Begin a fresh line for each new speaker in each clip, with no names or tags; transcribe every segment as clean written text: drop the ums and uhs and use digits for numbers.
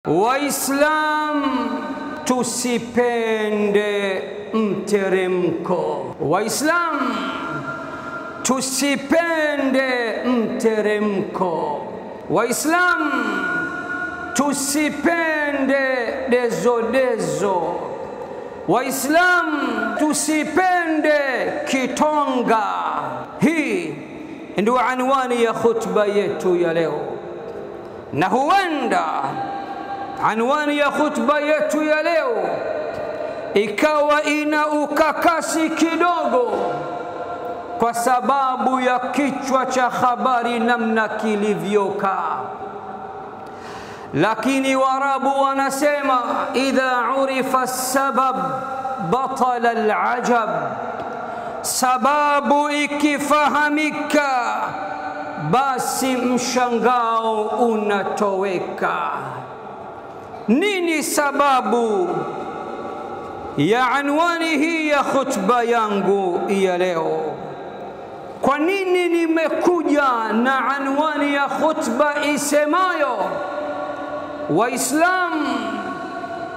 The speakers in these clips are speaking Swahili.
Waislam tusipende mteremko. Waislam tusipende mteremko. Waislam tusipende dezo. Waislam tusipende kitonga. Hii ndio anwani ya khutba yetu ya leo, na huenda anwani ya khutba yetu ya leo ikawa ina ukakasi kidogo kwa sababu ya kichwa cha habari namna kilivyokaa. Lakini Waarabu wanasema idha urifa sabab batala alajab, sababu ikifahamika basi mshangao unatoweka. Nini sababu ya anwani hii ya khutba yangu ya leo? Kwa nini nimekuja na anwani ya khutba isemayo Waislamu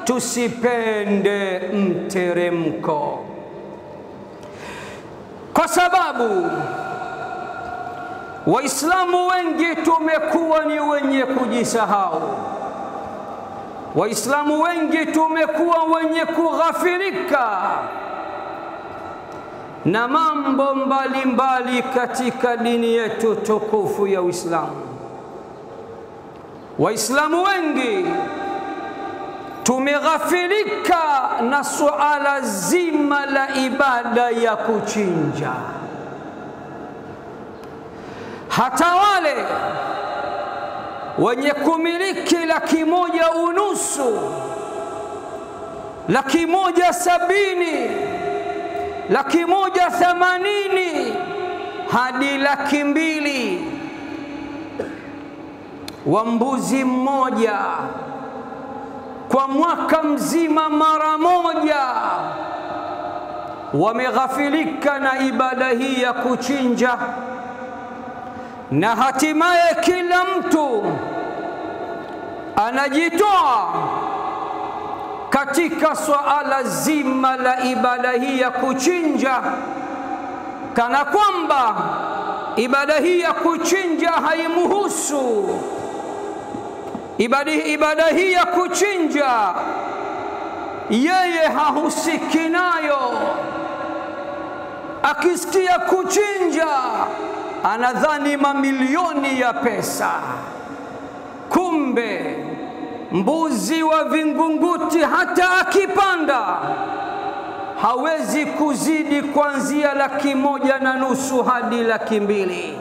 tusipende mteremko? Kwa sababu Waislamu wengi tumekuwa ni wenye kujisahau. Waislamu wengi tumekuwa wenye kughafilika na mambo mbalimbali katika dini yetu tukufu ya Uislamu. Waislamu wengi tumeghafilika na suala zima la ibada ya kuchinja. Hata wale wenye kumiliki 1,500,000, 170,000, 180,000 hadi 200,000 wa mbuzi mmoja kwa mwaka mzima mara moja, wameghafilika na ibada hii ya kuchinja. Na hatimaye kila mtu anajitoa katika swala zima la ibada hii ya kuchinja, kana kwamba ibada hii ya kuchinja haimuhusu. Ibada hii ya kuchinja yeye hahusiki nayo. Akisikia kuchinja anadhani mamilioni ya pesa. Kumbe mbuzi wa Vingunguti hata akipanda hawezi kuzidi kuanzia 1,500,000 hadi 200,000.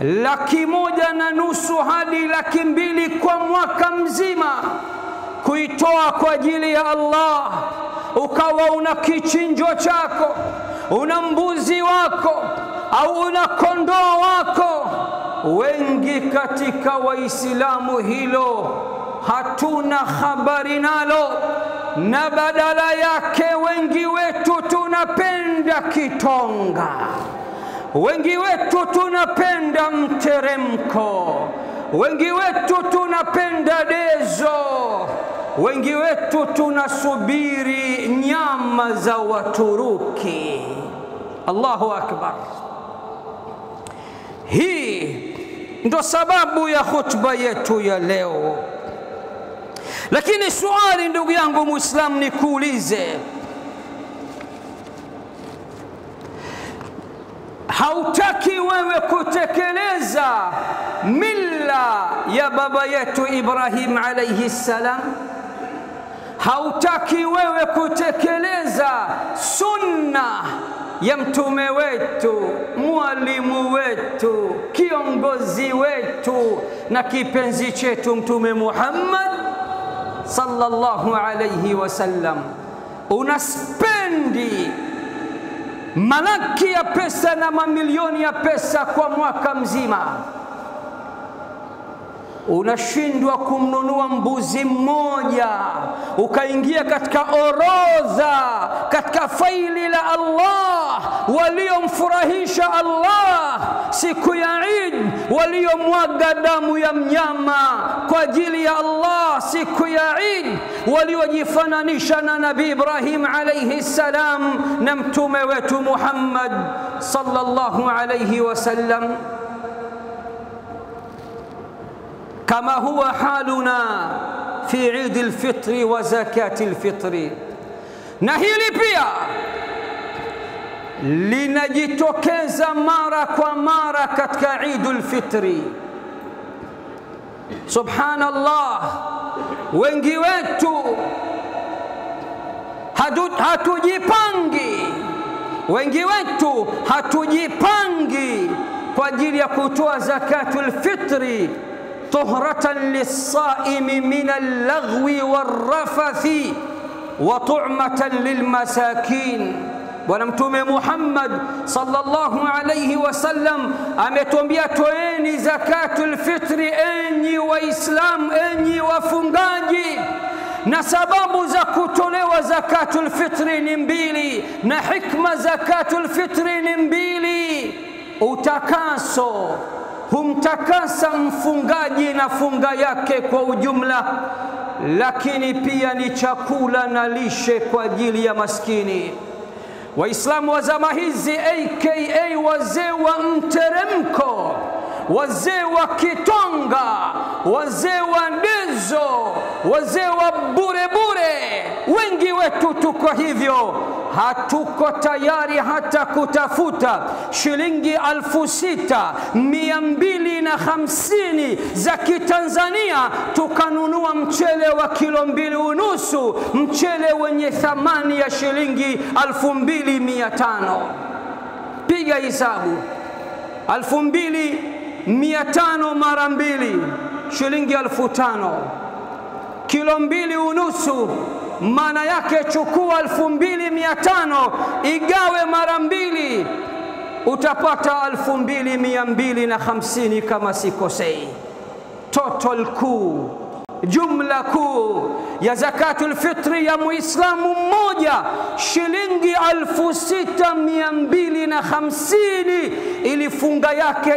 1,500,000 hadi 200,000 kwa mwaka mzima kuitoa kwa ajili ya Allah. Ukawa una kichinjo chako, una mbuzi wako au una kondoo wako. Wengi katika Waislamu hilo hatuna habari nalo, na badala yake wengi wetu tunapenda kitonga, wengi wetu tunapenda mteremko, wengi wetu tunapenda dezo, wengi wetu tunasubiri nyama za Waturuki. Allahu akbar. Hii ndo sababu ya khutba yetu ya leo. Lakini swali, ndugu yangu Muislamu, nikuulize, hautaki wewe kutekeleza mila ya baba yetu Ibrahim alayhi salam? Hautaki wewe kutekeleza sunna ya mtume wetu, mwalimu wetu, kiongozi wetu na kipenzi chetu Mtume Muhammad sallallahu alayhi wasallam? Unaspendi malaki ya pesa na mamilioni ya pesa kwa mwaka mzima. unashindwa kumnunua mbuzi mmoja ukaingia katika orodha, katika faili la Allah waliomfurahisha Allah siku ya Eid, waliomwaga damu ya mnyama kwa ajili ya Allah siku ya Eid, waliojifananisha na Nabii Ibrahim alayhi salam na mtume wetu Muhammad sallallahu alayhi wasallam. كما هو حالنا في عيد الفطر وزكاة الفطر. na hili pia linajitokeza mara kwa mara katika Eidul Fitri. Subhanallah, wengi wetu hatujipangi kwa ajili ya kutoa zakatul fitri طهرة للصائم من اللغو والرفث وطعمة للمساكين. Bwana Mtume Muhammad sallallahu alayhi wasallam ametuambia toeni zakatul fitri enyi waislamu, enyi wafungaji. Na sababu za kutolewa zakatul fitri ni mbili, na hikma zakatul fitri ni mbili. Utakaso, humtakasa mfungaji na funga yake kwa ujumla, lakini pia ni chakula na lishe kwa ajili ya maskini. Waislamu wa zama hizi aka wazee wa mteremko, wazee wa kitonga, wazee wa ndezo, wazee wa burebure, wengi wetu tuko hivyo. Hatuko tayari hata kutafuta shilingi 6,250 za Kitanzania tukanunua mchele wa kilo 2.5, mchele wenye thamani ya shilingi 2,500. Piga hisabu, 2,500 mara 2 shilingi 5,000. Kilo 2.5 maana yake chukua 2,500 igawe mara 2 utapata 2,250 kama sikosei. Total kuu, jumla kuu ya zakatul fitri ya muislamu mmoja shilingi 6,250 ili funga yake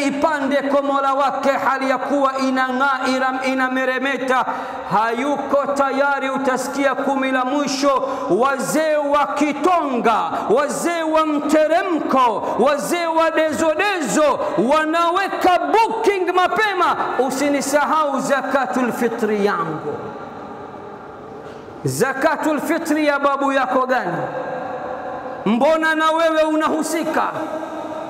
ipande kwa Mola wake hali ya kuwa inang'aa, inameremeta. Hayuko tayari. Utasikia 10 la mwisho, wazee wa kitonga, wazee wa mteremko, wazee wa dezo wanaweka booking mapema, usinisahau zakatul fitri yangu. Zakatul fitri ya babu yako gani? Mbona na wewe unahusika?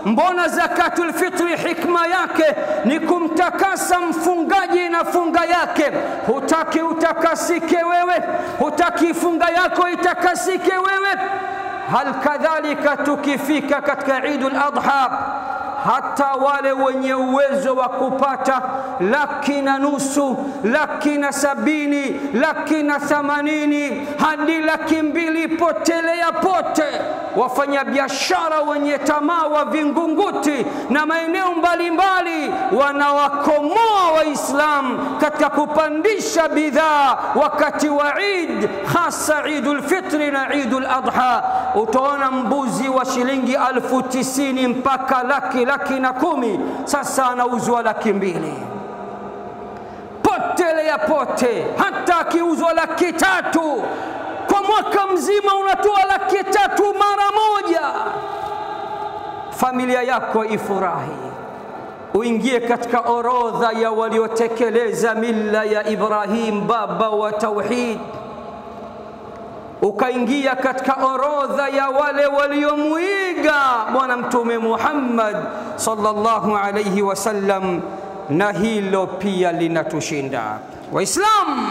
Mbona zakatul fitri hikma yake ni kumtakasa mfungaji na funga yake? Hutaki utakasike wewe? Hutaki funga yako itakasike wewe? Hal kadhalika tukifika katika Eidul Adha, hata wale wenye uwezo wa kupata 1,500,000, 1,70,000, 1,80,000 hadi 200,000 potelea pote, wafanya biashara wenye tamaa wa Vingunguti na maeneo mbalimbali wanawakomoa Waislamu katika kupandisha bidhaa wakati wa Eid, hasa Eidul Fitri na Eidul Adha. Utaona mbuzi wa shilingi 90,000 mpaka laki10 sasa anauzwa 200,000. Potelea pote, hata akiuzwa 300,000 kwa mwaka mzima unatoa 300,000 mara moja. Familia yako ifurahi, uingie katika orodha ya waliotekeleza mila ya Ibrahim, baba wa tauhid. Ukaingia katika orodha ya wale waliomuiga Bwana Mtume Muhammad sallallahu alayhi wasallam, na hilo pia linatushinda. Waislamu,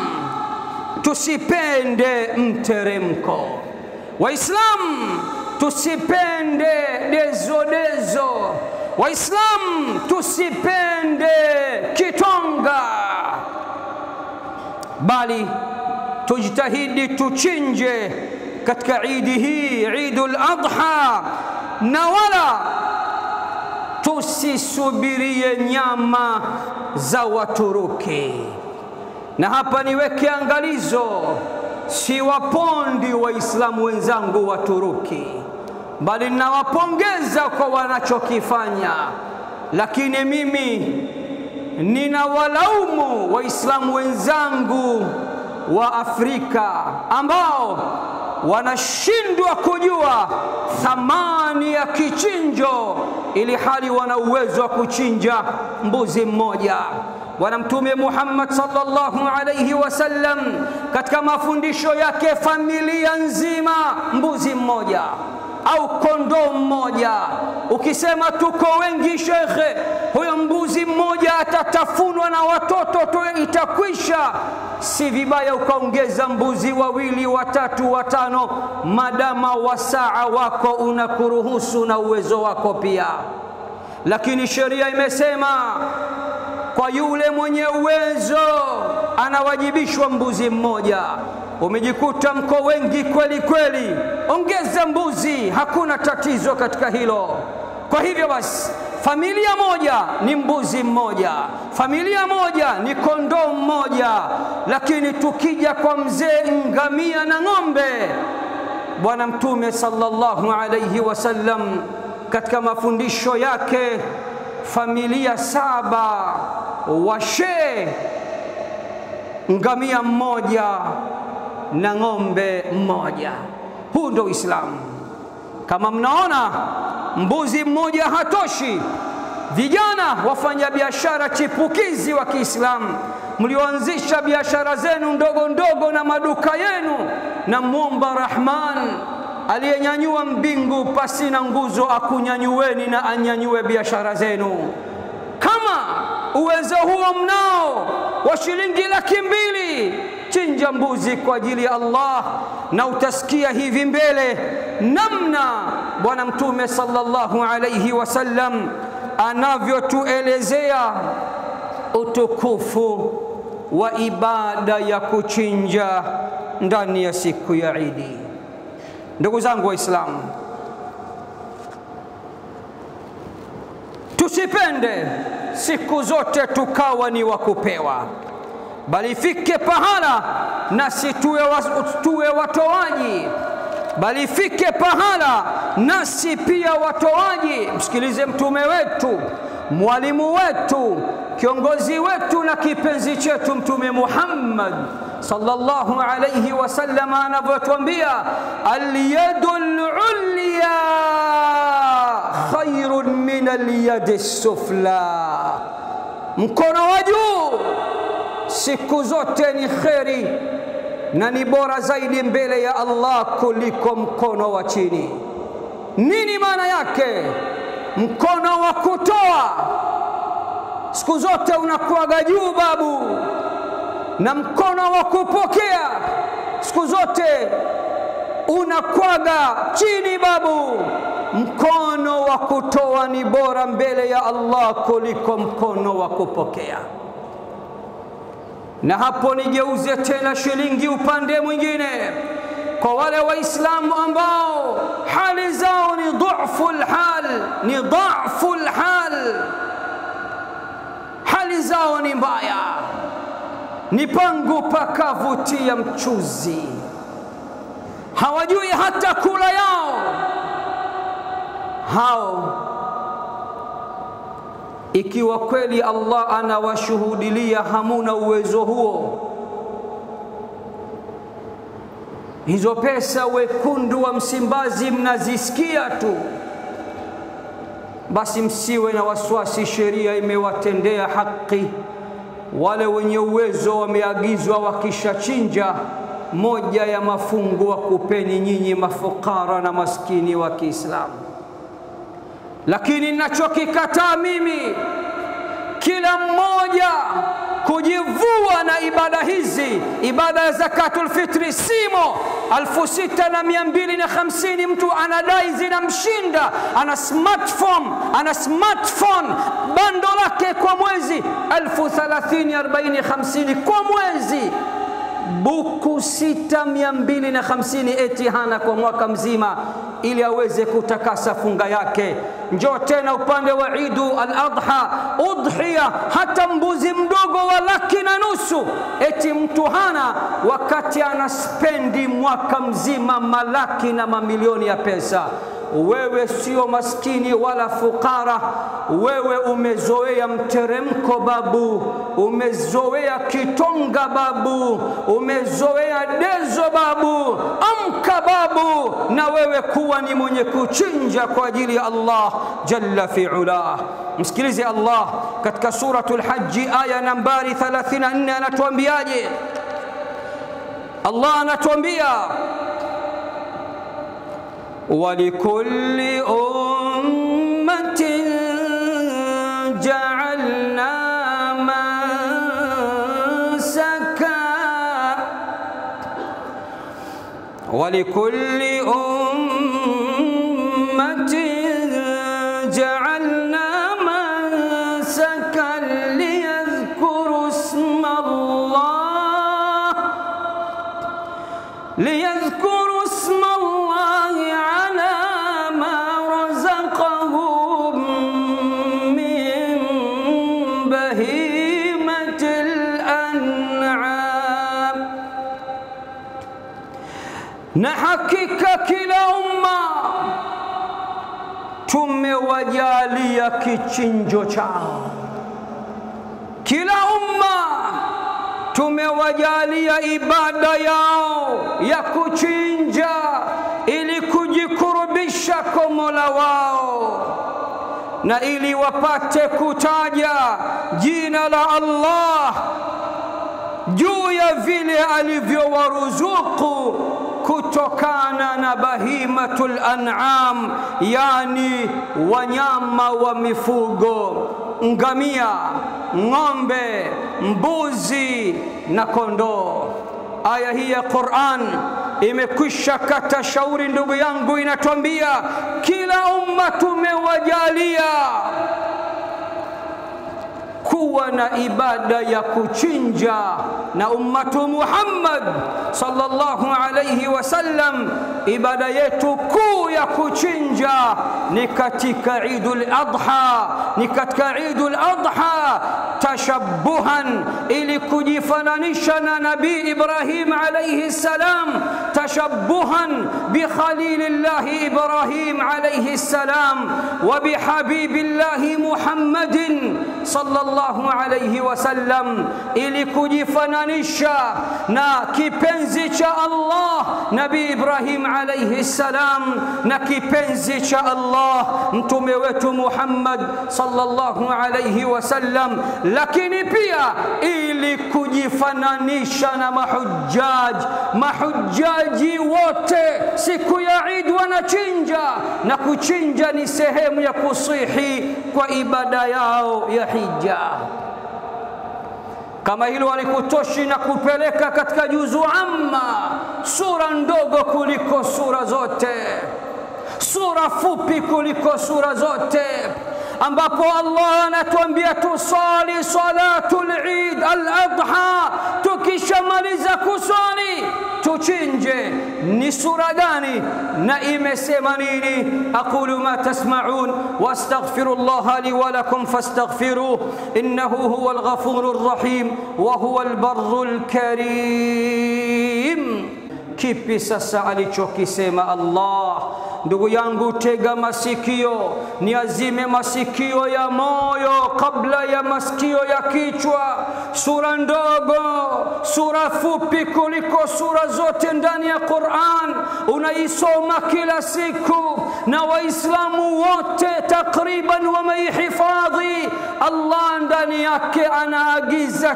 tusipende mteremko. Waislamu, tusipende dezo. Waislamu, tusipende kitonga, bali tujitahidi tuchinje katika Eid hii, Eidul Adha, na wala tusisubirie nyama za Waturuki. Na hapa niweke angalizo, si wapondi Waislamu wenzangu wa Turuki, bali ninawapongeza kwa wanachokifanya, lakini mimi ninawalaumu Waislamu wenzangu wa Afrika ambao wanashindwa kujua thamani ya kichinjo, ili hali wana uwezo wa kuchinja mbuzi mmoja. Bwana Mtume Muhammad sallallahu alayhi wasallam katika mafundisho yake, familia nzima mbuzi mmoja au kondoo mmoja. Ukisema tuko wengi shekhe, huyo mbuzi mmoja atatafunwa na watoto tu, itakwisha. Si vibaya ukaongeza mbuzi wawili, watatu, watano, madama wasaa wako unakuruhusu na uwezo wako pia. Lakini sheria imesema kwa yule mwenye uwezo anawajibishwa mbuzi mmoja. Umejikuta mko wengi kweli kweli, ongeza mbuzi, hakuna tatizo katika hilo. Kwa hivyo basi, familia moja ni mbuzi mmoja, familia moja ni kondoo mmoja. Lakini tukija kwa mzee ngamia na ng'ombe, Bwana Mtume sallallahu alayhi wasallam katika mafundisho yake, familia 7 washe, ngamia mmoja na ng'ombe mmoja. Huu ndio Uislamu. Kama mnaona mbuzi mmoja hatoshi, vijana wafanya biashara chipukizi wa Kiislamu mlioanzisha biashara zenu ndogo ndogo na maduka yenu, na muomba Rahman aliyenyanyua mbingu pasi na nguzo akunyanyueni na anyanyue biashara zenu. Kama uwezo huo mnao wa shilingi 200,000, chinja mbuzi kwa ajili ya Allah, na utasikia hivi mbele namna Bwana Mtume sallallahu alayhi wasallam anavyotuelezea utukufu wa ibada ya kuchinja ndani ya siku ya Idi. Ndugu zangu Waislamu, tusipende siku zote tukawa ni wakupewa, bali fike pahala nasi tuwe watoaji, bali fike pahala nasi pia watoaji. Msikilize mtume wetu, mwalimu wetu, kiongozi wetu na kipenzi chetu Mtume Muhammad sallallahu alayhi wasallam anavyotuambia, al-yadul ulya khairun min al-yadi sufla, mkono wa juu siku zote ni kheri na ni bora zaidi mbele ya Allah kuliko mkono wa chini. Nini maana yake? Mkono wa kutoa siku zote unakuwa juu babu, na mkono wa kupokea siku zote unakuwa chini babu. Mkono wa kutoa ni bora mbele ya Allah kuliko mkono wa kupokea. Na hapo nigeuze tena shilingi upande mwingine, kwa wale Waislamu ambao hali zao ni dhuful hal, hali zao ni mbaya, ni pangu pakavutia mchuzi, hawajui hata kula yao. Hao ikiwa kweli Allah anawashuhudilia hamuna uwezo huo, hizo pesa wekundu wa Msimbazi mnazisikia tu, basi msiwe na wasiwasi, sheria imewatendea haki. Wale wenye uwezo wameagizwa wakishachinja, moja ya mafungu wa kupeni nyinyi mafukara na maskini wa Kiislamu. Lakini ninachokikataa mimi, kila mmoja kujivua na ibada hizi. Ibada ya zakatul fitri simo 6250, mtu anadai zinamshinda, ana smartphone bando lake kwa mwezi 1030-40-50 kwa mwezi, buku 6250 eti hana kwa mwaka mzima, ili aweze kutakasa funga yake. njoo tena upande wa Idu al-Adha, udhiya, hata mbuzi mdogo wa 1,500,000 eti mtu hana, wakati anaspendi mwaka mzima malaki na mamilioni ya pesa. Wewe sio maskini wala fukara, wewe umezoea mteremko babu, umezoea kitonga babu, umezoea dezo babu. Amka babu, na wewe kuwa ni mwenye kuchinja kwa ajili ya Allah jalla fi'ala. Msikilize Allah katika suratul Hajj aya nambari 34, anatuambiaje? Allah anatuambia وَلِكُلِّ أُمَّةٍ جَعَلْنَا مَنسَكًا وَلِكُلِّ أُمَّةٍ جَعَلْنَا مَنسَكًا لِيَذْكُرُوا اسْمَ اللَّهِ على ما رزقهم من بهيمة الأنعام. نحكيك كلا أمة tumewajalia kichinjo chao. Kila umma tumewajalia ibada yao ya kuchinja ili kujikurubisha kwa Mola wao na ili wapate kutaja jina la Allah juu ya vile alivyowaruzuku kutokana na bahimatul an'am, yani wanyama wa mifugo, ngamia, ng'ombe, mbuzi na kondoo. Aya hii ya Qur'an imekwisha kata shauri, ndugu yangu, inatuambia kila umma tumewajalia kuwa na ibada ya kuchinja, na ummatu Muhammad sallallahu alayhi wasallam ibada yetu kuu ya kuchinja ni katika Eidul Adha, ni katika Eidul Adha tashabbuhan, ili kujifananisha na Nabii Ibrahim alayhi salam, tashabbuhan bi khalilillah Ibrahim alayhi salam wa bi habibillah Muhammadin sallallahu alayhi wasallam, ili kujifananisha na kipenzi cha Allah Nabii Ibrahim alayhi salam na kipenzi cha Allah mtume wetu Muhammad sallallahu alayhi wasallam, lakini pia ili kujifananisha na mahujaji wote siku ya Eid wanachinja, na kuchinja ni sehemu ya kusihi kwa ibada yao ya hija. Kama hilo walikutoshi na kupeleka katika juzu amma, sura ndogo kuliko sura zote, sura fupi kuliko sura zote, ambapo Allah anatuambia tusali salatul Eid al-Adha, tukishamaliza kusali tuchinje. Ni sura gani na imesema nini? Aqulu ma tasma'un wastaghfirullaha li wa lakum fastaghfiruhu innahu huwal ghafurur rahim wa huwal barrul karim. Kipi sasa alichokisema Allah? Ndugu yangu, tega masikio, niazime masikio ya moyo kabla ya masikio ya kichwa. Sura ndogo, sura fupi kuliko sura zote ndani ya Qur'an, unaisoma kila siku na Waislamu wote takriban wameihifadhi. Allah ndani yake anaagiza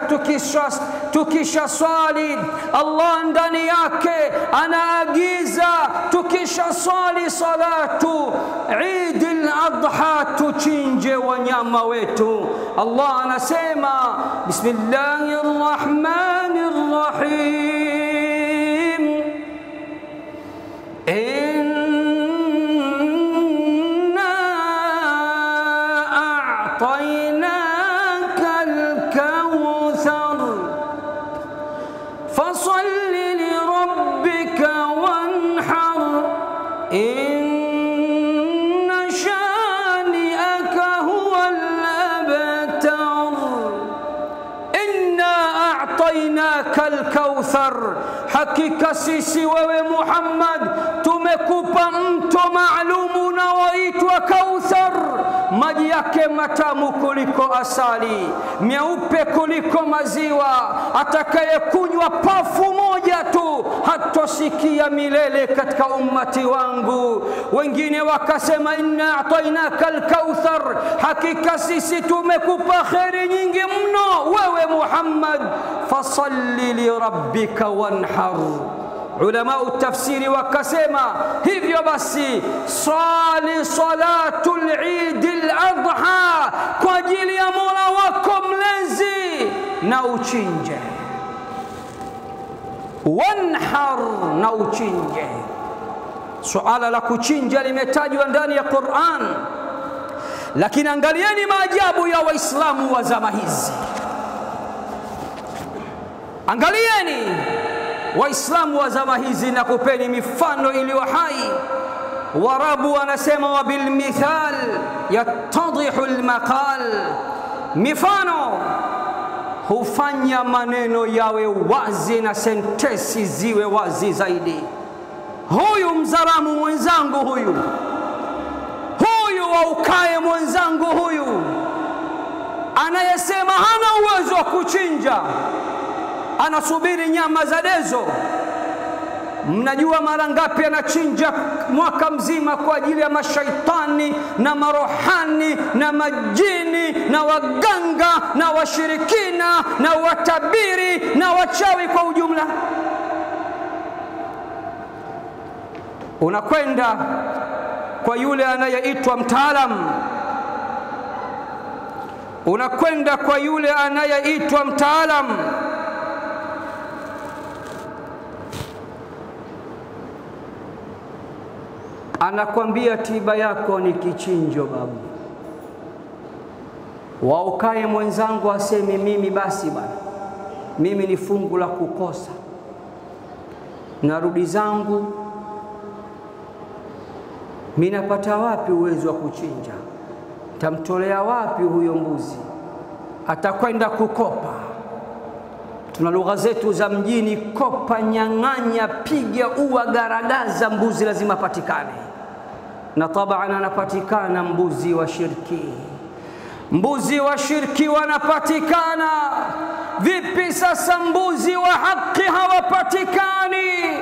tukisha swali, Allah ndani yake anaagiza tukisha swali salatu Eid al-Adha tuchinje wanyama wetu. Allah anasema Bismillahirrahmanirrahim, inna a'tainaka al-kawthar fasalli li rabbika wanhar inna shani'aka a'tainaka al-kauthar, hakika sisi wewe Muhammad tumekupa mto maalumu unaoitwa Kauthar, maji yake matamu kuliko asali, meupe kuliko maziwa, atakayekunywa pafu moja tu hatosikia milele katika ummati wangu. Wengine wakasema inna a'tainaka al-kauthar, hakika sisi tumekupa khairi nyingi mno wewe Muhammad, fasalli li rabbika wanhar. Ulama utafsiri wakasema hivyo basi sali salatul Eid al-Adha kwa ajili ya Mola wako mlezi na uchinje, wanhar, na uchinje. Suala la kuchinja limetajwa ndani ya Qur'an, lakini angalieni maajabu ya Waislamu wa zama hizi. Angalieni Waislamu wa zama hizi, na kupeni mifano iliyo hai. Warabu wanasema wa bil mithal yattadhihu al maqal, mifano hufanya maneno yawe wazi na sentensi ziwe wazi zaidi. Huyu mzalamu mwenzangu, huyu waukae mwenzangu, huyu anayesema hana uwezo wa kuchinja, anasubiri nyama za dezo. Mnajua mara ngapi anachinja mwaka mzima kwa ajili ya mashaitani na marohani na majini na waganga na washirikina na watabiri na wachawi kwa ujumla. Unakwenda kwa yule anayeitwa mtaalamu, unakwenda kwa yule anayeitwa mtaalamu, anakwambia tiba yako ni kichinjo babu. Waukae mwenzangu asemi mimi basi bwana, mimi ni fungu la kukosa, narudi zangu, mimi napata wapi uwezo wa kuchinja? Tamtolea wapi huyo mbuzi? Atakwenda kukopa. Tuna lugha zetu za mjini, kopa, nyang'anya, piga, ua, garagaza, mbuzi lazima patikane. Na tabana anapatikana mbuzi wa shirki. Mbuzi wa shirki wanapatikana. Vipi sasa mbuzi wa haki hawapatikani?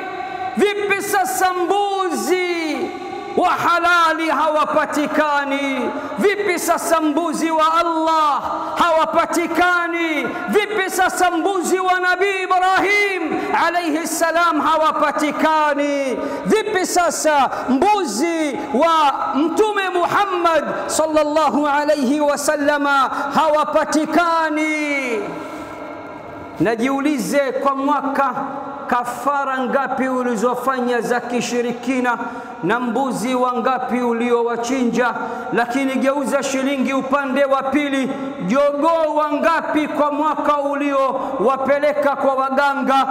Vipi sasa mbuzi wa halali hawapatikani? Vipi sasa mbuzi wa Allah hawapatikani? Vipi sasa mbuzi wa Nabii Ibrahim alayhi salam hawapatikani? Vipi sasa mbuzi wa Mtume Muhammad sallallahu alayhi wasallama hawapatikani? Najiulize, kwa mwaka kafara ngapi ulizofanya za kishirikina na mbuzi wangapi uliowachinja? Lakini geuza shilingi upande wa pili, jogoo wangapi kwa mwaka uliowapeleka kwa waganga?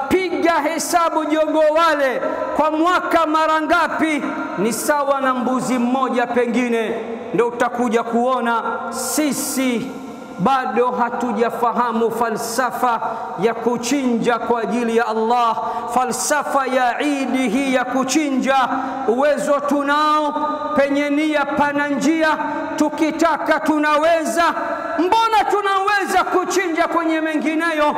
Piga hesabu jogoo wale kwa mwaka mara ngapi, ni sawa na mbuzi mmoja pengine. Ndio utakuja kuona sisi bado hatujafahamu falsafa ya kuchinja kwa ajili ya Allah, falsafa ya Eid hii ya kuchinja. Uwezo tunao, penye nia pana njia, tukitaka tunaweza. Mbona tunaweza kuchinja kwenye mengineyo,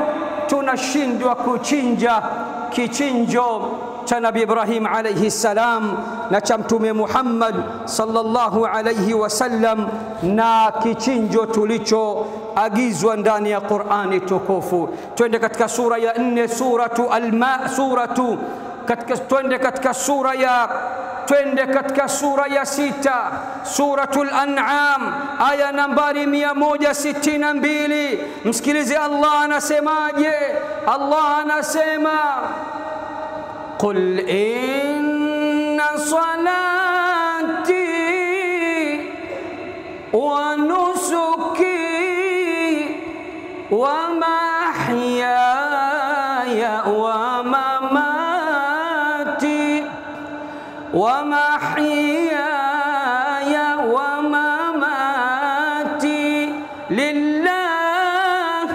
tunashindwa kuchinja kichinjo cha Nabii Ibrahim alayhi salam na cha Mtume Muhammad sallallahu alayhi wasallam, na kichinjo tulichoagizwa ndani ya Qur'ani tukufu. Twende katika sura ya 4, suratu twende katika sura ya 6, suratul An'am, aya nambari 162. Msikilize Allah anasemaje. Allah anasema قل إن صلاتي ونسكي ومحياي ومماتي لله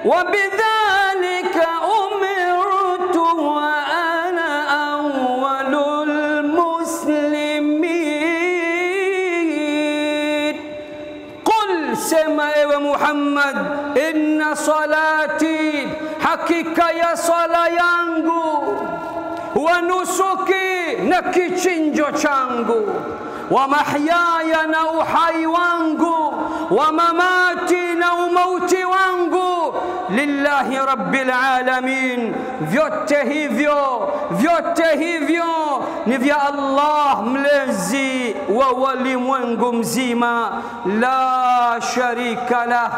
وبذلك أمرت وأنا أول المسلمين. قل سما ewe Muhammad, inna salati, hakika ya sala yangu, wa nusuki, na kichinjo changu, wa mahyaya, na uhai wangu, wa mamati, na umauti wangu, lillahi rabbil alamin, vyote hivyo ni vya Allah mlezi wa walimwengu mzima, la sharika lah,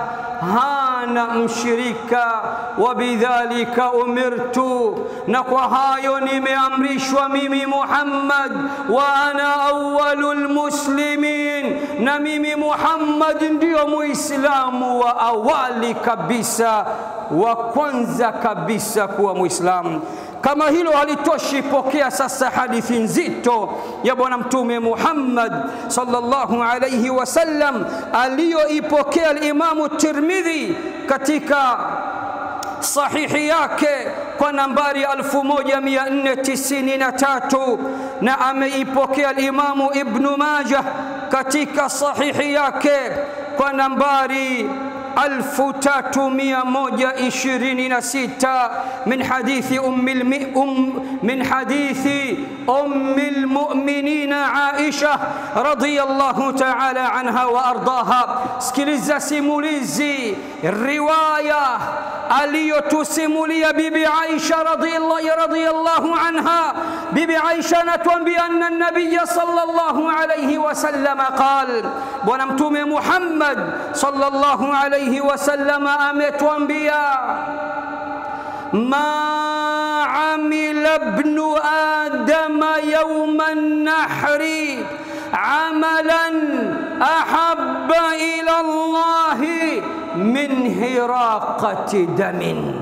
hana mshirika. Wa bidhalika umirtu, na kwa hayo nimeamrishwa mimi Muhammad, wa ana awwalul muslimin, na mimi Muhammad ndio muislamu wa awali kabisa, wa kwanza kabisa kuwa muislamu. Kama hilo halitoshi, pokea sasa hadithi nzito ya bwana mtume Muhammad sallallahu alayhi wasallam aliyoipokea al-Imam Tirmidhi katika sahihi yake kwa nambari 1493, na ameipokea al-Imam Ibn Majah katika sahihi yake kwa nambari 1326 من حديث أم المؤمنين عائشة رضي الله تعالى عنها وأرضاها. سكيليزا سيموليزي الرواية aliyotusimulia bibi Aisha radhiyallahu anha. Bibi Aisha anatuambia anna an-nabiy sallallahu alayhi wasallam qala, bwana mtume Muhammad sallallahu alayhi wasallam ametuambia, ma amila ibnu adama yawma an-nahri amalan ahabba ila Allahi min hiraqati damin.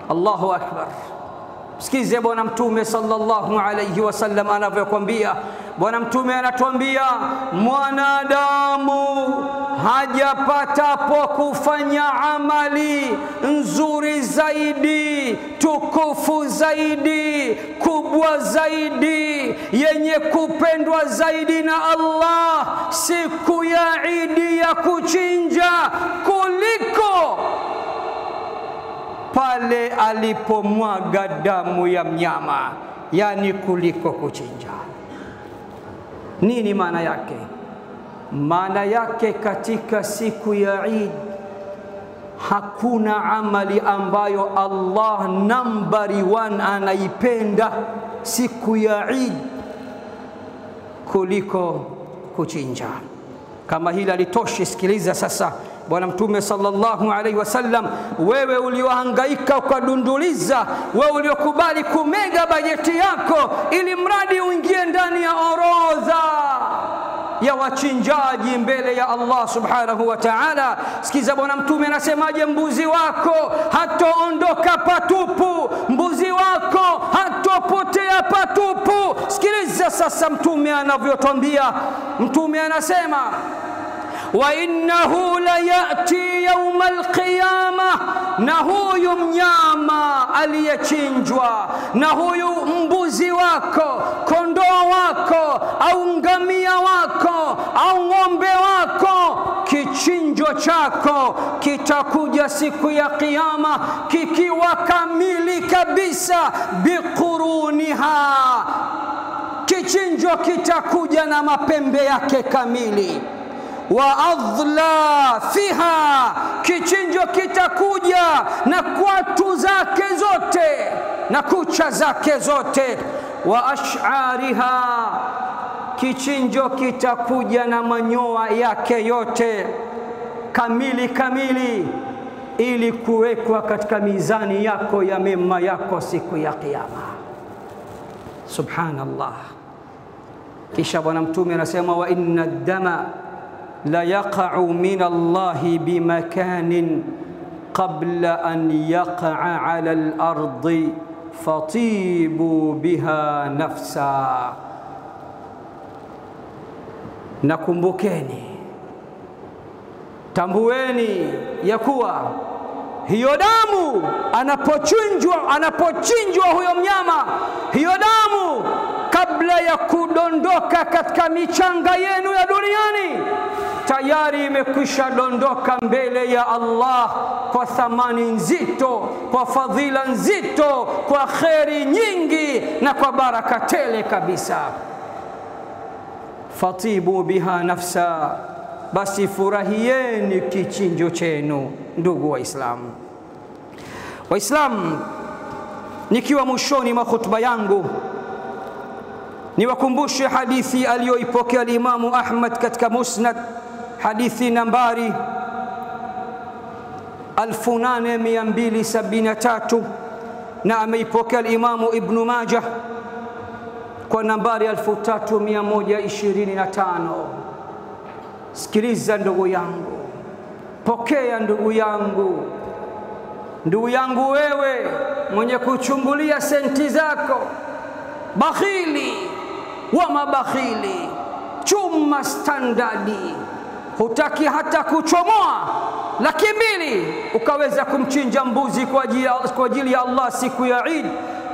Allahu akbar. Sikize bwana mtume sallallahu alayhi wasallam anavyokuambia. Bwana mtume anatuambia, mwanadamu hajapatapo kufanya amali nzuri zaidi, tukufu zaidi, kubwa zaidi, yenye kupendwa zaidi na Allah siku ya Idi ya kuchinja, kuliko pale alipomwaga damu ya mnyama, yani kuliko kuchinja. Nini maana yake? Maana yake katika siku ya Eid hakuna amali ambayo Allah nambari 1 anaipenda siku ya Eid kuliko kuchinja. Kama hili alitoshi, sikiliza sasa bwana mtume sallallahu alaihi wasallam, wewe uliohangaika ukadunduliza, wewe uliokubali kumega bajeti yako ili mradi uingie ndani ya orodha ya wachinjaji mbele ya Allah subhanahu wa ta'ala. Sikiza bwana mtume anasemaje, mbuzi wako hatoondoka patupu, mbuzi wako hatopotea patupu. Sikiliza sasa mtume anavyotuambia. Mtume anasema, wa innahu la yati yawm alqiyamah, na huyu mnyama aliyechinjwa, na huyu mbuzi wako, kondoo wako, au ngamia wako, au ng'ombe wako, kichinjo chako kitakuja siku ya kiyama kikiwa kamili kabisa, biquruniha, kichinjo kitakuja na mapembe yake kamili, wa adla fiha, kichinjo kitakuja na kwatu zake zote na kucha zake zote, wa ash'ariha, kichinjo kitakuja na manyoya yake yote kamili, ili kuwekwa katika mizani yako ya mema yako siku ya kiyama. Subhanallah. Kisha bwana mtume anasema, wa inna ad-dama la yaqa'u min Allahi bimakanin qabla an yaqa'a 'ala al-ardi fatibu biha nafsa. Nakumbukeni, tambueni ya kuwa hiyo damu anapochinjwa huyo mnyama, hiyo damu kabla ya kudondoka katika michanga yenu ya duniani tayari imekwisha dondoka mbele ya Allah kwa thamani nzito, kwa fadhila nzito, kwa kheri nyingi na kwa baraka tele kabisa. Fatibu biha nafsa, basi furahieni kichinjo chenu. Ndugu Waislamu, nikiwa mwishoni mwa khutba yangu niwakumbushe hadithi aliyoipokea Imamu Ahmad katika Musnad, hadithi nambari 8273, na ameipokea Imamu Ibn Majah kwa nambari 3125. Sikiliza ndugu yangu, pokea ndugu yangu, wewe mwenye kuchungulia senti zako, bakhili wa mabakhili, chuma standardi, hutaki hata kuchomoa 200 ukaweza kumchinja mbuzi kwa ajili ya Allah siku ya Eid,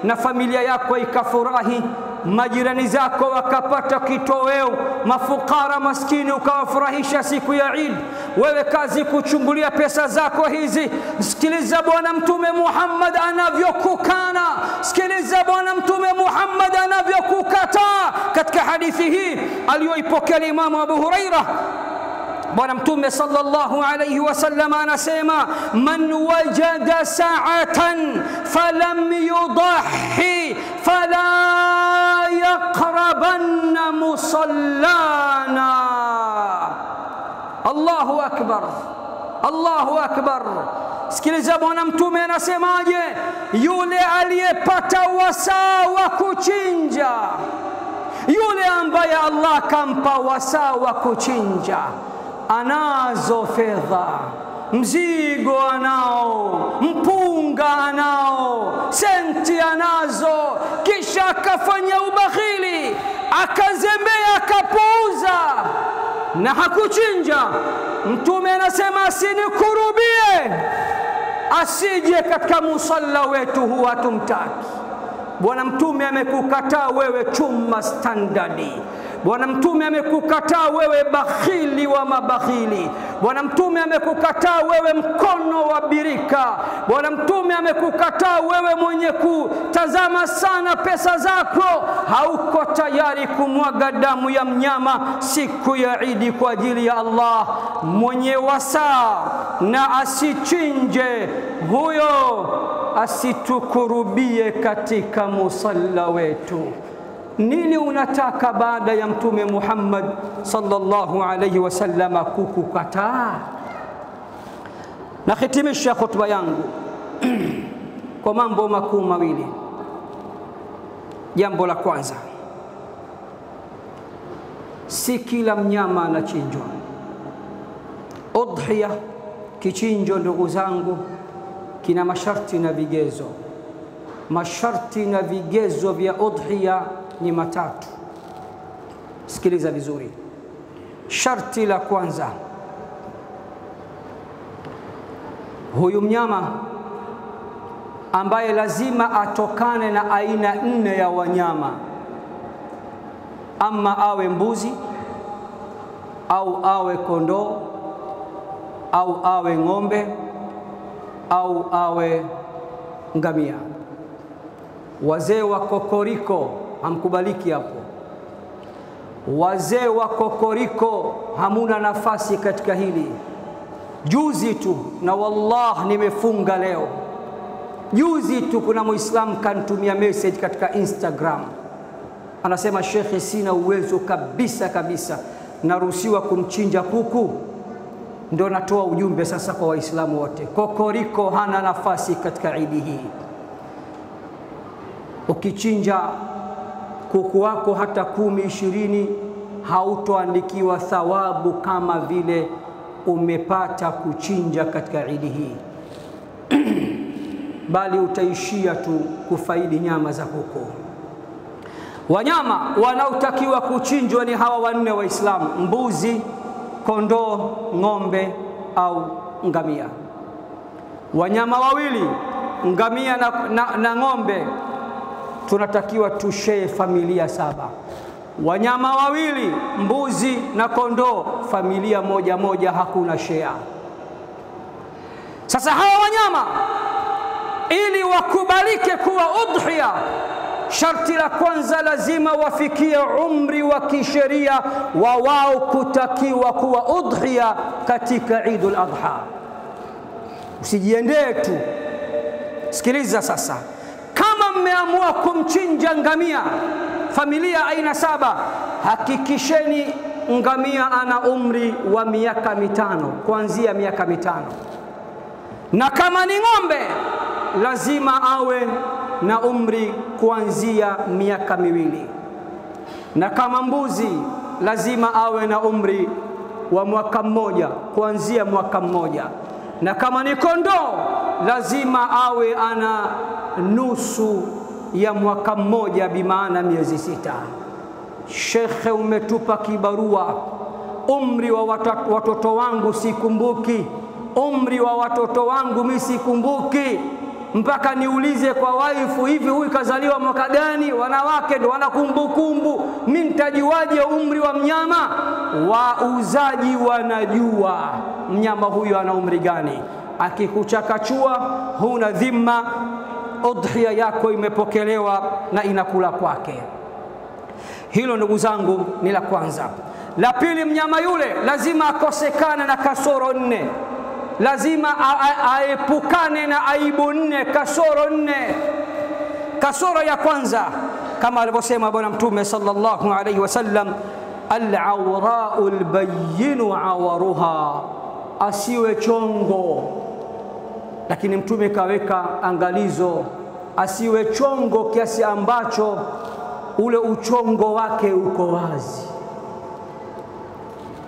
na familia yako ikafurahi, majirani zako wakapata kitoweo, mafukara maskini ukawafurahisha siku ya Eid. Wewe kazi kuchungulia pesa zako hizi. Sikiliza Bwana Mtume Muhammad anavyokukana, sikiliza Bwana Mtume Muhammad anavyokukataa katika hadithi hii aliyoipokea Imam Abu Huraira. Bwana Mtume sallallahu alayhi wasallam anasema, man wajada sa'atan falam yudahi fala yaqrabanna musallana. Allahu akbar, Allahu akbar. Sikiliza Bwana Mtume anasemaje, yule aliyepata wasaa wa kuchinja, yule ambaye Allah kampa wasaa wa kuchinja, anazo fedha, mzigo anao, mpunga anao, senti anazo, kisha akafanya ubakhili, akazembea, akapuuza na hakuchinja, Mtume anasema asinikurubie, asije katika musalla wetu, huwa hatumtaki. Bwana Mtume amekukataa wewe chuma standardi. Bwana Mtume amekukataa wewe bakhili wa mabakhili. Bwana Mtume amekukataa wewe mkono wa birika. Bwana Mtume amekukataa wewe mwenye kutazama sana pesa zako, hauko tayari kumwaga damu ya mnyama siku ya Eid kwa ajili ya Allah. Mwenye wasaa na asichinje, huyo asitukurubie katika musalla wetu. Nini unataka baada ya Mtume Muhammad sallallahu alayhi wasallam kukukataa? Na hitimisha khutba yangu kwa mambo makuu mawili. Jambo la kwanza, si kila mnyama anachinjwa. Udhiya, kichinjo ndugu zangu, kina masharti na vigezo. Masharti na vigezo vya udhiya ni matatu. Sikiliza vizuri. Sharti la kwanza, huyu mnyama ambaye lazima atokane na aina 4 ya wanyama, ama awe mbuzi au awe kondoo au awe ng'ombe au awe ngamia. Wazee wa kokoriko hamkubaliki hapo. Wazee wa kokoriko hamuna nafasi katika hili. Juzi tu, na wallah nimefunga leo, juzi tu kuna Muislamu kanitumia message katika Instagram, anasema Sheikh, sina uwezo kabisa, naruhusiwa kumchinja kuku. Ndio natoa ujumbe sasa kwa Waislamu wote, kokoriko hana nafasi katika Eid hii. Ukichinja kuku wako hata 10-20 hautoandikiwa thawabu kama vile umepata kuchinja katika Eid hii bali utaishia tu kufaidi nyama za kuku. Wanyama wanaotakiwa kuchinjwa ni hawa 4 Waislamu: mbuzi, kondoo, ng'ombe au ngamia. wanyama wawili, ngamia na ng'ombe, tunatakiwa tushare familia 7. Wanyama wawili, mbuzi na kondoo, familia moja moja, hakuna share. Sasa hawa wanyama ili wakubalike kuwa udhiya, sharti la kwanza lazima wafikie umri wa kisheria wa wao kutakiwa kuwa udhiya katika Eidul Adha. Usijiendee tu. Sikiliza sasa, kama mmeamua kumchinja ngamia, familia aina 7, hakikisheni ngamia ana umri wa miaka 5, kuanzia miaka 5. Na kama ni ng'ombe lazima awe na umri kuanzia miaka 2. Na kama mbuzi lazima awe na umri wa mwaka 1, kuanzia mwaka 1. Na kama ni kondoo lazima awe ana nusu ya mwaka 1, bimaana miezi 6. Shekhe, umetupa kibarua, umri wa watoto wangu sikumbuki, umri wa watoto wangu mimi sikumbuki, mpaka niulize kwa waifu, hivi huyu kazaliwa mwaka gani? Wanawake ndio wana kumbukumbu, mimi nitajuaje umri wa mnyama? Wauzaji wanajua mnyama huyu ana umri gani. Akikuchakachua huna dhima, udhiya yako imepokelewa na inakula kwake. Hilo ndugu zangu ni la kwanza. La pili, mnyama yule lazima akosekane na kasoro 4. Lazima aepukane na aibu 4, kasoro 4. Kasoro ya kwanza kama alivyosema bwana Mtume sallallahu alayhi wasallam, al-awra'u al-bayyinu awaruha, asiwe chongo. Lakini Mtume kaweka angalizo, asiwe chongo kiasi ambacho ule uchongo wake uko wazi.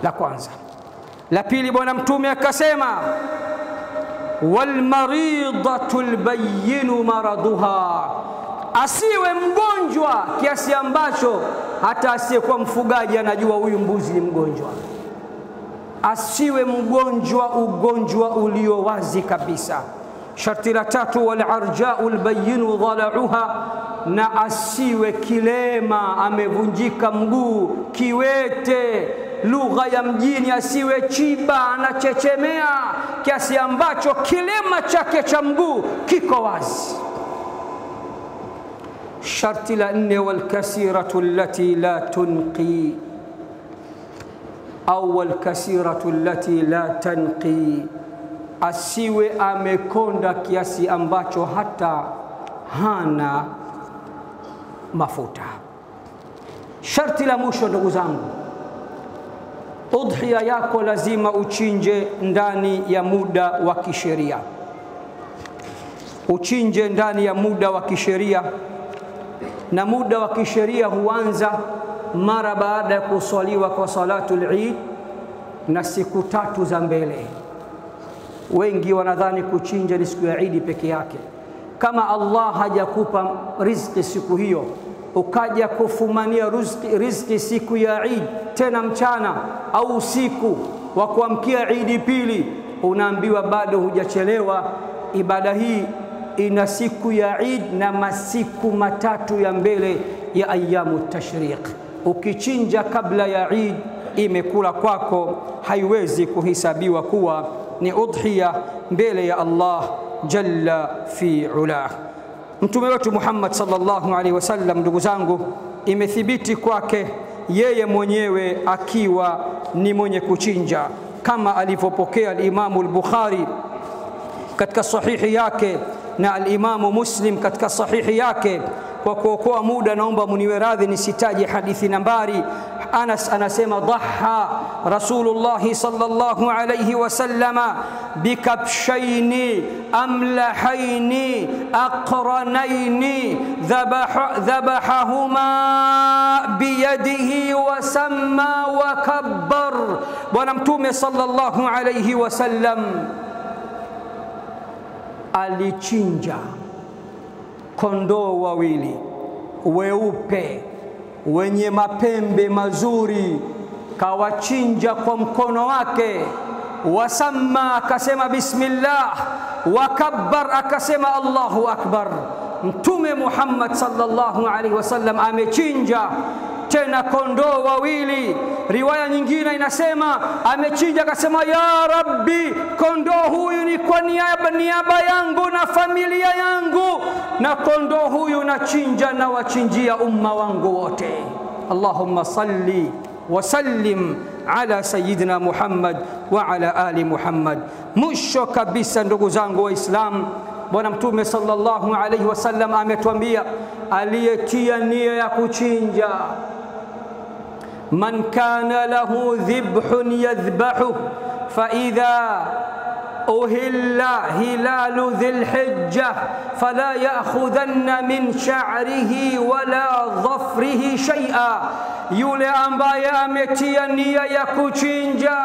La kwanza. La pili, bwana Mtume akasema, wal maridatul bayyinu maraduha, asiwe mgonjwa kiasi ambacho hata asiyekuwa mfugaji anajua huyu mbuzi ni mgonjwa. Asiwe mgonjwa ugonjwa ulio wazi kabisa. Sharti la tatu, wal arja'ul bayyinu dhala'uha, na asiwe kilema, amevunjika mguu, kiwete, lugha ya mjini, asiwe chiba, anachechemea kiasi ambacho kilema chake cha mguu kiko wazi. Sharti la 4, wal kasiratu allati la tunqi au wal kasiratu allati la tanqi, asiwe amekonda kiasi ambacho hata hana mafuta. Sharti la mwisho ndugu zangu, udhiya yako lazima uchinje ndani ya muda wa kisheria. Uchinje ndani ya muda wa kisheria, na muda wa kisheria huanza mara baada ya kuswaliwa kwa salatul Eid na siku 3 za mbele. Wengi wanadhani kuchinja ni siku ya Eid peke yake. Kama Allah hajakupa riziki siku hiyo, ukaja kufumania riziki siku ya Eid, tena mchana au usiku wa kuamkia Eid pili, unaambiwa bado hujachelewa. Ibada hii ina siku ya Eid na masiku 3 ya mbele ya ayamu tashriq. Ukichinja kabla ya Eid, imekula kwako, haiwezi kuhesabiwa kuwa ni udhiya mbele ya Allah jalla fi ula. Mtume wetu Muhammad sallallahu alaihi wasallam, ndugu zangu, imethibiti kwake yeye mwenyewe akiwa ni mwenye kuchinja, kama alivyopokea al-Imamu al-Bukhari katika sahihi yake na al-Imamu Muslim katika sahihi yake. Kwa kuokoa muda naomba muniwe radhi nisitaje hadithi nambari. Anas anasema, dhaha Rasulullah sallallahu alayhi wasallama bikabshaini amlahaini aqranaini dhabahahuma biyadihi wa samma wa kabbar. Bwana Mtume sallallahu alayhi wasallam alichinja kondoo wawili weupe wenye mapembe mazuri, kawachinja kwa mkono wake. Wasamma, akasema bismillah, wakabbar, akasema Allahu akbar. Mtume Muhammad sallallahu alaihi wasallam amechinja tena kondoo wawili. Riwaya nyingine inasema amechinja akasema, ya Rabbi, kondoo huyu ni kwa niaba yangu na familia yangu, na kondoo huyu nachinja na wachinjia umma wangu wote. Allahumma salli wa sallim ala sayyidina Muhammad wa ala ali Muhammad. Mwisho kabisa, ndugu zangu Waislamu, Bwana Mtume sallallahu alaihi wasallam ametuambia aliyetia nia ya kuchinja, man kana lahu dhibhun yadhbahu fa idha uhilla hilalu dhil hijja fala ya'khudhanna min sha'rihi wala dhafrihi shay'a, yule ambaye ametia nia ya kuchinja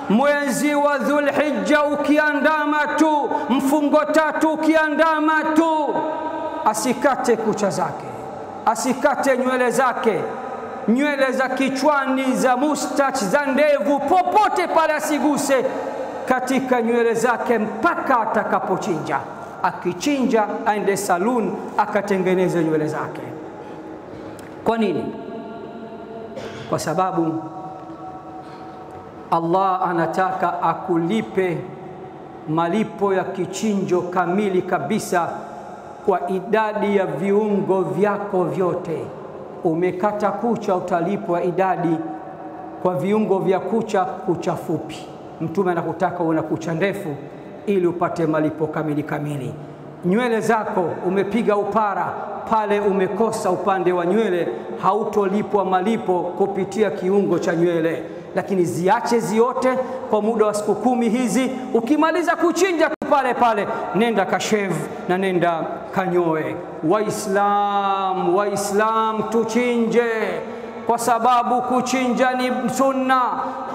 mwezi wa Dhulhijja ukiandama tu, mfungo 3 ukiandama tu, asikate kucha zake, asikate nywele zake, nywele za kichwani, za mustach, za ndevu, popote pale asiguse katika nywele zake mpaka atakapochinja. Akichinja aende saluni akatengeneze nywele zake. Kwa nini? Kwa sababu Allah anataka akulipe malipo ya kichinjo kamili kabisa kwa idadi ya viungo vyako vyote. Umekata kucha, utalipwa idadi kwa viungo vya kucha, kucha fupi. Mtume anakutaka una kucha ndefu ili upate malipo kamili. Nywele zako umepiga upara, pale umekosa upande wa nywele, hautolipwa malipo kupitia kiungo cha nywele. Lakini ziache ziote kwa muda wa siku 10 hizi. Ukimaliza kuchinja pale nenda kashave na nenda kanyoe. Waislam tuchinje, kwa sababu kuchinja ni sunna,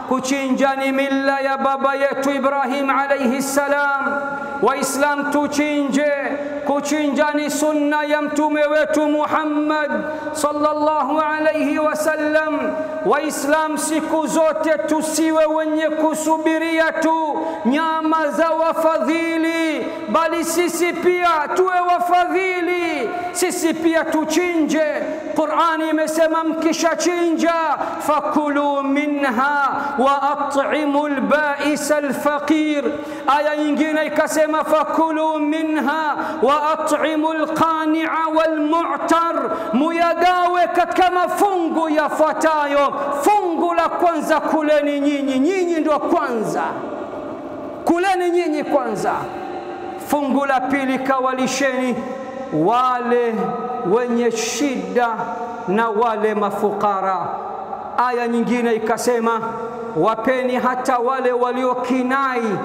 kuchinja ni mila ya baba yetu Ibrahim alayhi salam. Waislam tuchinje, kuchinja ni sunna ya mtume wetu Muhammad sallallahu alayhi wasallam. Waislam siku zote tusiwe wenye kusubiria tu nyama za wafadhili, bali sisi pia tuwe wafadhili, sisi pia tuchinje. Qur'ani imesema mkishachinja fakulu minha wa at'imul ba'isa alfaqir. Aya nyingine ikasema fakulu minha wa at'imul qani'a wal mu'tar, muyagawe katika mafungu yafuatayo. Fungu la kwanza, kuleni nyinyi ndio kwanza, kuleni nyinyi kwanza. Fungu la pili, kawalisheni wale wenye shida na wale mafukara. Aya nyingine ikasema wapeni hata wale waliokinai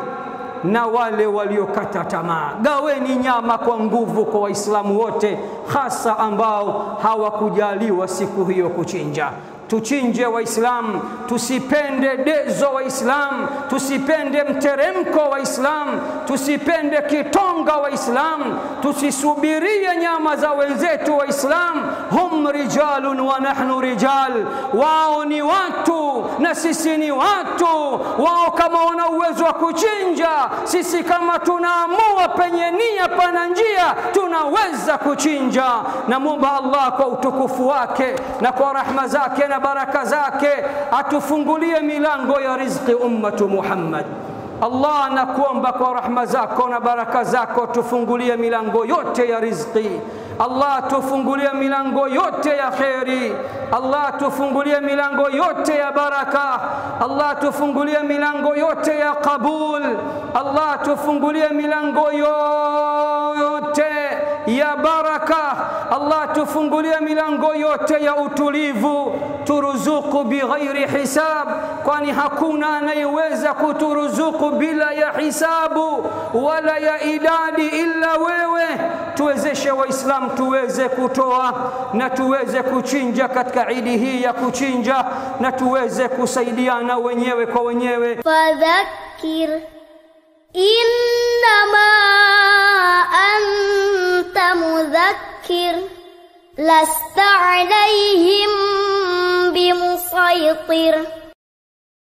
na wale waliokata tamaa. Gaweni nyama kwa nguvu kwa Waislamu wote, hasa ambao hawakujaliwa siku hiyo kuchinja. Tuchinje Waislamu, tusipende dezo Waislamu, tusipende mteremko Waislamu, tusipende kitonga Waislamu, tusisubirie nyama za wenzetu Waislamu. Hum rijalun wa nahnu rijal, wao ni watu na sisi ni watu. Wao kama wana uwezo wa kuchinja, sisi kama tunaamua penye nia pana njia tunaweza kuchinja. Na muomba Allah kwa utukufu wake na kwa rahma zake na baraka zake atufungulie milango ya riziki ummatu Muhammad. Allah, nakuomba kwa rahma zako na baraka zako tufungulie milango yote ya riziki. Allah, tufungulie milango yote ya khairi. Allah, tufungulie milango yote ya baraka. Allah, tufungulie milango yote ya kabul. Allah, tufungulie milango yote ya baraka. Allah, tufungulie milango yote ya utulivu. Turuzuku bighairi hisab, kwani hakuna anayeweza kuturuzuku bila ya hisabu wala ya idadi illa wewe. Tuwezeshe Waislamu tuweze kutoa na tuweze kuchinja katika idi hii ya kuchinja, na tuweze kusaidiana wenyewe kwa wenyewe.
Fadhakkir innama anta mudhakkir lasta alayhim bimusaytir.